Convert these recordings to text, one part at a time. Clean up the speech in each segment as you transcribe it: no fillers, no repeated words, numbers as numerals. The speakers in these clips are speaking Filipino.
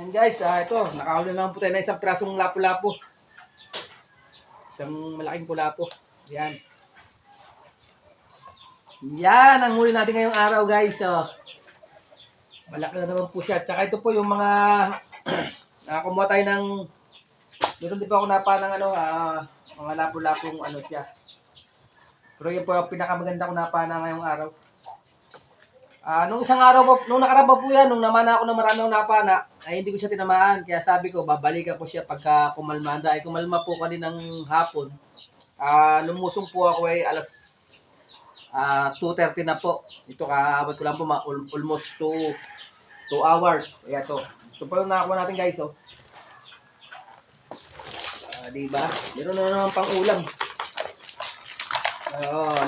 Yan guys, ito, nakahuli naman po tayo na isang prasong lapu-lapu. Isang malaking pulapo. Yan. Yan, ang huli natin ngayong araw guys. Malaki na naman po siya. Tsaka ito po yung mga, nakakumuha tayo ng, meron din po ako napa ng mga lapu-lapong siya. Pero yun po yung pinakamaganda ko napa na ngayong araw. Nung isang araw po, nung nakaraan pa po yan, nung namana ako ng marami akong napana, ay hindi ko siya tinamaan. Kaya sabi ko, babalikan ko siya pagka kumalmada. Ay kumalma po kaninang hapon. Lumusong po ako ay alas 2:30 na po. Ito kaabot ko lang po, almost 2 hours. Ayan to. Ito po yung nakakuha natin guys. Diba? Meron na naman pang ulam.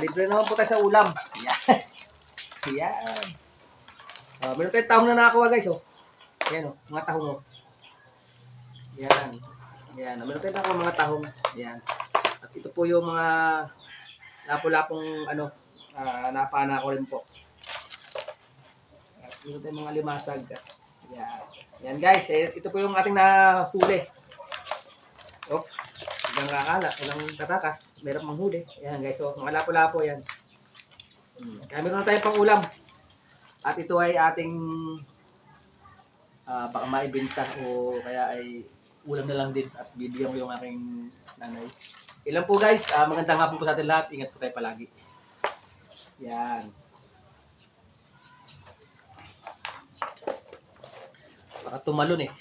Libre naman po tayo sa ulam. Yan. Yan. Meron tayong tahong na nakakuha guys. Ayan mga tahong. Yan. Yan. Meron tayong nakakuha mga tahong. Yan. At ito po yung mga lapu-lapong napana ko rin po. At meron tayong mga limasag. Yan. Yan guys. Ito po yung ating nahuli. Ilang kakala, ilang tatakas. Meron pang huli. Yan guys. Mga lapu-lapo yan. Kaya meron na tayong pang ulam. At ito ay ating baka maibenta o kaya ay ulam na lang din at bibigyan ko yung aking nanay. Ilan po guys, magandang hapon po sa atin lahat. Ingat po tayo palagi. Yan. Baka tumalon eh.